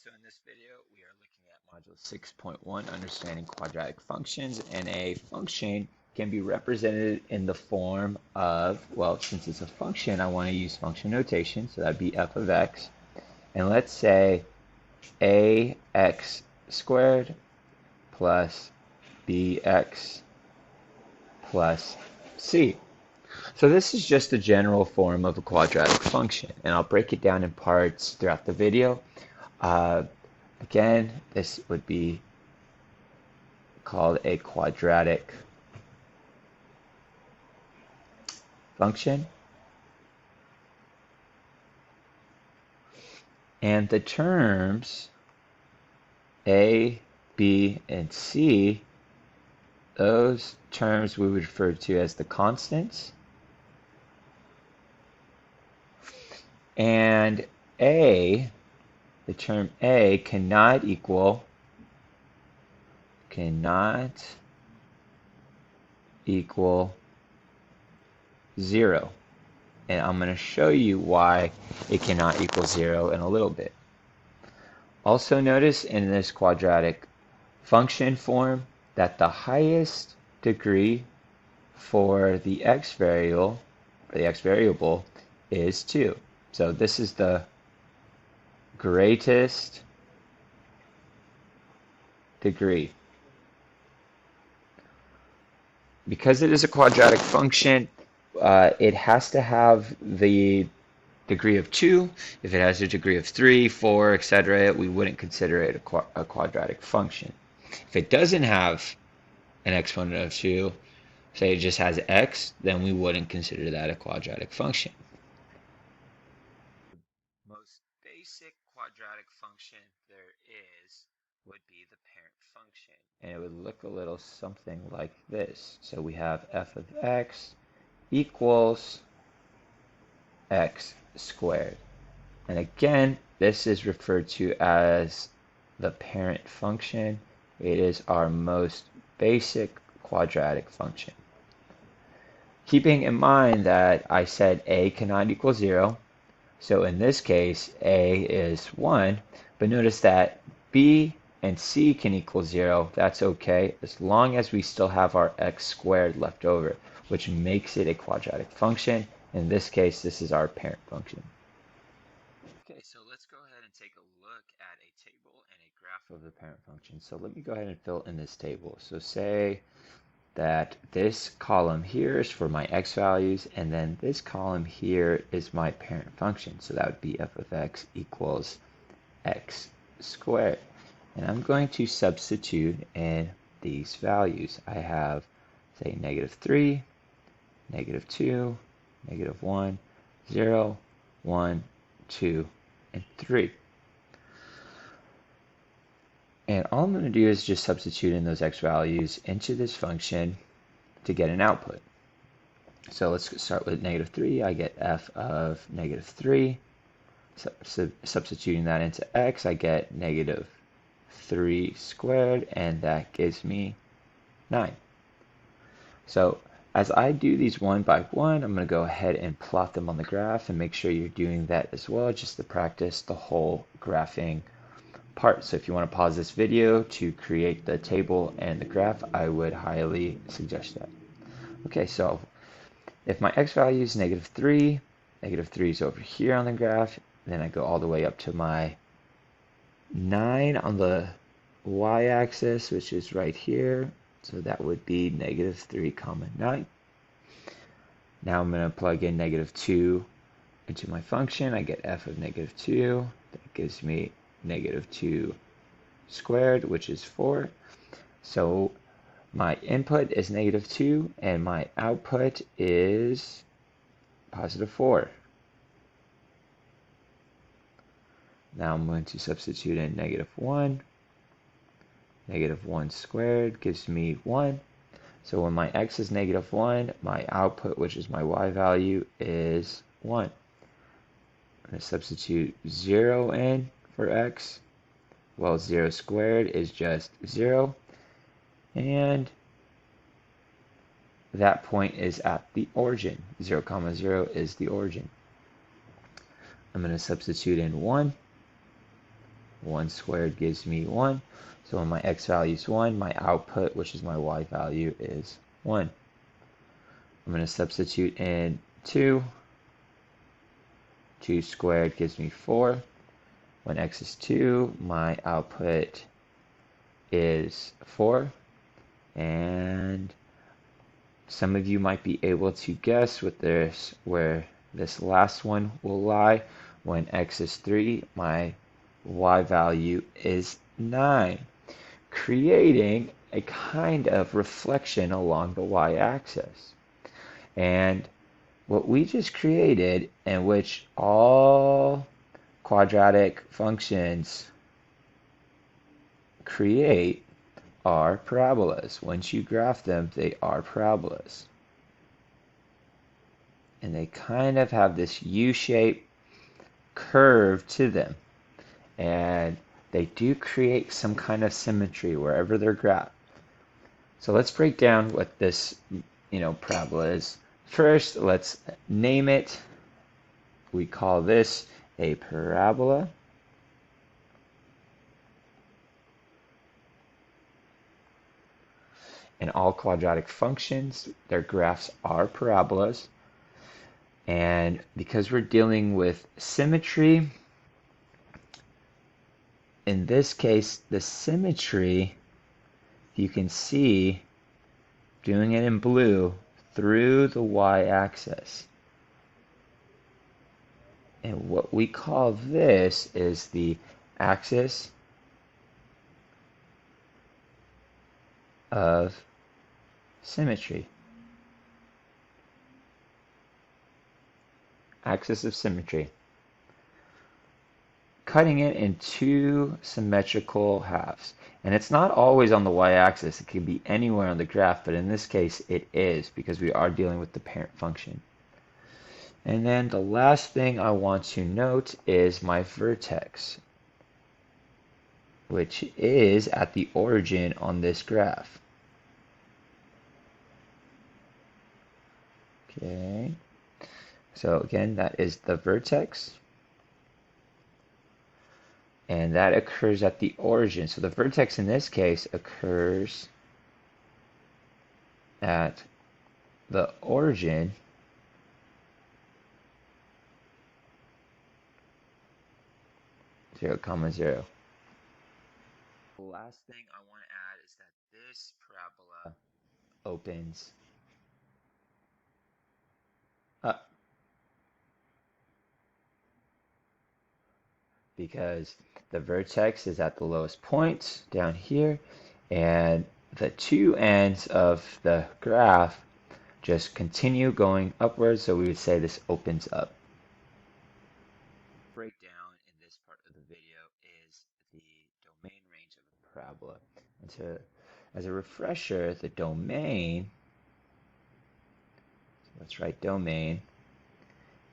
So in this video, we are looking at Module 6.1, Understanding Quadratic Functions, and a function can be represented in the form of, well, since it's a function, I want to use function notation, so that'd be f of x. And let's say ax squared plus bx plus c. So this is just a general form of a quadratic function, and I'll break it down in parts throughout the video. Again, this would be called a quadratic function. And the terms a, b, and c, those terms we would refer to as the constants. And a, the term a cannot equal 0. And I'm going to show you why it cannot equal 0 in a little bit. Also notice in this quadratic function form that the highest degree for the x variable, is 2. So this is the greatest degree. Because it is a quadratic function, it has to have the degree of 2. If it has a degree of 3, 4, etc., we wouldn't consider it a quadratic function. If it doesn't have an exponent of 2, say it just has x, then we wouldn't consider that a quadratic function. The most basic quadratic function there is would be the parent function. And it would look a little something like this. So we have f of x equals x squared. And again, this is referred to as the parent function. It is our most basic quadratic function. Keeping in mind that I said a cannot equal 0, so in this case a is 1, but notice that b and c can equal 0. That's okay, as long as we still have our x squared left over, which makes it a quadratic function. In this case, this is our parent function. Okay, so let's go ahead and take a look at a table and a graph of the parent function. So let me go ahead and fill in this table. So say that this column here is for my x values, and then this column here is my parent function. So that would be f of x equals x squared. And I'm going to substitute in these values. I have, say, -3, -2, -1, 0, 1, 2, and 3. And all I'm going to do is just substitute in those x values into this function to get an output. So let's start with -3. I get f of -3. Substituting that into x, I get -3 squared, and that gives me 9. So as I do these one by one, I'm going to go ahead and plot them on the graph, and make sure you're doing that as well, just to practice the whole graphing part. So if you want to pause this video to create the table and the graph, I would highly suggest that. Okay, so if my x value is -3, -3 is over here on the graph, then I go all the way up to my 9 on the y-axis, which is right here. So that would be -3, 9. Now I'm going to plug in -2 into my function. I get f of -2. That gives me -2 squared, which is 4. So my input is -2, and my output is +4. Now I'm going to substitute in -1. -1 squared gives me 1. So when my x is -1, my output, which is my y value, is 1. I'm going to substitute 0 in for x. Well, 0 squared is just 0. And that point is at the origin. 0, 0 is the origin. I'm going to substitute in 1. 1 squared gives me 1. So when my x value is 1, my output, which is my y value, is 1. I'm going to substitute in 2. 2 squared gives me 4. When x is 2, my output is 4. And some of you might be able to guess with this where this last one will lie. When x is 3, my y value is 9, creating a kind of reflection along the y-axis. And what we just created, in which all quadratic functions create, are parabolas. Once you graph them, they are parabolas. And they kind of have this U-shaped curve to them. And they do create some kind of symmetry wherever they're graphed. So let's break down what this, parabola is. First, let's name it. We call this a parabola. And all quadratic functions, their graphs are parabolas. And because we're dealing with symmetry, in this case, the symmetry, you can see, doing it in blue, through the y-axis. And what we call this is the axis of symmetry. Axis of symmetry. Cutting it in two symmetrical halves. And it's not always on the y-axis. It can be anywhere on the graph, but in this case it is because we are dealing with the parent function. And then the last thing I want to note is my vertex, which is at the origin on this graph. Okay, so again, that is the vertex. And that occurs at the origin. So the vertex in this case occurs at the origin (0, 0). The last thing I want to add is that this parabola opens up because the vertex is at the lowest point down here, and the two ends of the graph just continue going upwards, so we would say this opens up. Breakdown in this part of the video is the domain range of a parabola. And so, as a refresher, the domain, let's write domain,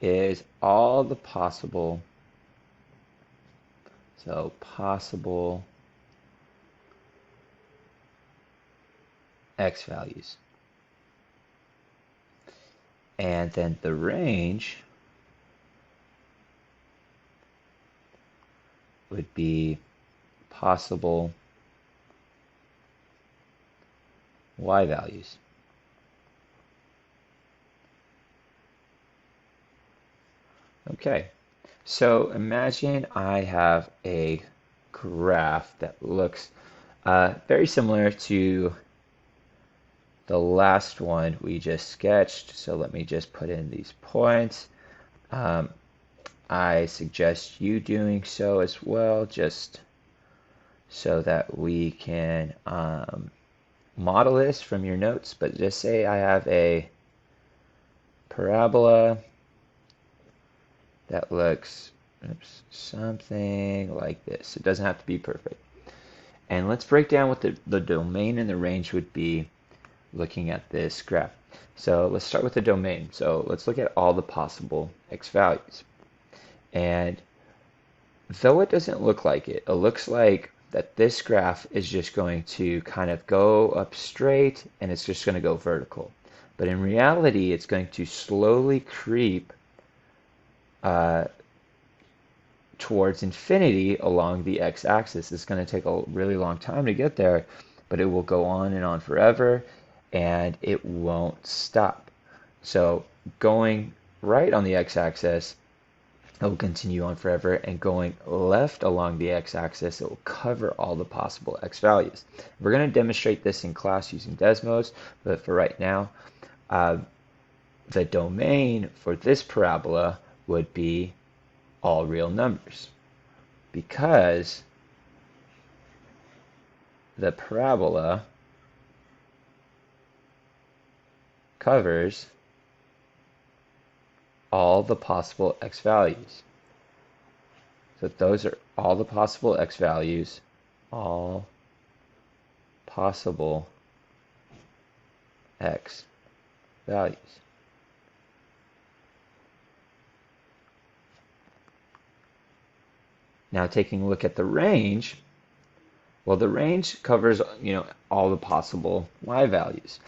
is all the possible, possible x values. And then the range would be possible y values. Okay, so imagine I have a graph that looks very similar to the last one we just sketched. So let me just put in these points. I suggest you doing so as well, just so that we can model this from your notes. But just say I have a parabola that looks something like this. It doesn't have to be perfect. And let's break down what the domain and the range would be looking at this graph. So let's start with the domain. So let's look at all the possible x values. And though it doesn't look like it, it looks like that this graph is just going to kind of go up straight and it's just going to go vertical. But in reality, it's going to slowly creep towards infinity along the x-axis. It's going to take a really long time to get there, but it will go on and on forever, and it won't stop. So going right on the x-axis, it will continue on forever, and going left along the x-axis, it will cover all the possible x values. We're going to demonstrate this in class using Desmos, but for right now, the domain for this parabola would be all real numbers, because the parabola covers all the possible x values. So those are all the possible x values, all possible x values. Now taking a look at the range, well, the range covers, all the possible y values.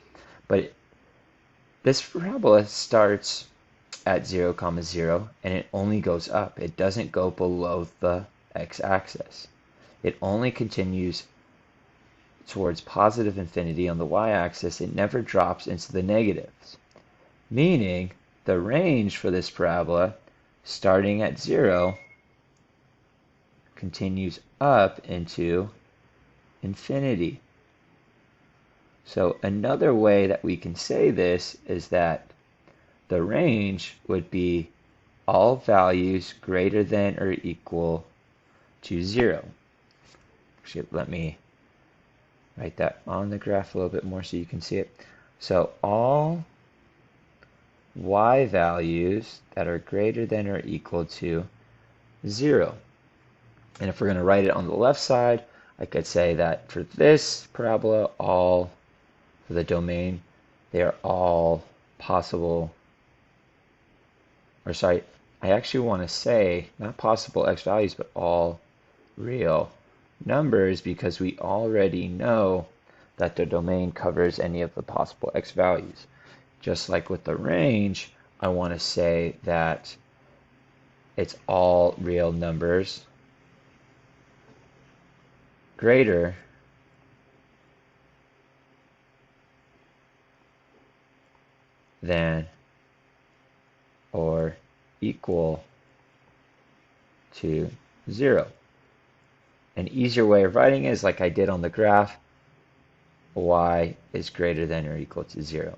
But this parabola starts at 0, 0, and it only goes up. It doesn't go below the x-axis. It only continues towards positive infinity on the y-axis. It never drops into the negatives. Meaning the range for this parabola, starting at 0, continues up into infinity. So another way that we can say this is that the range would be all values greater than or equal to 0. Actually, let me write that on the graph a little bit more so you can see it. So all y values that are greater than or equal to 0. And if we're going to write it on the left side, I could say that for this parabola, for the domain, they are all possible, or sorry, I actually want to say not possible x values, but all real numbers, because we already know that the domain covers any of the possible x values. Just like with the range, I want to say that it's all real numbers greater than or equal to 0. An easier way of writing it is like I did on the graph, y is greater than or equal to 0.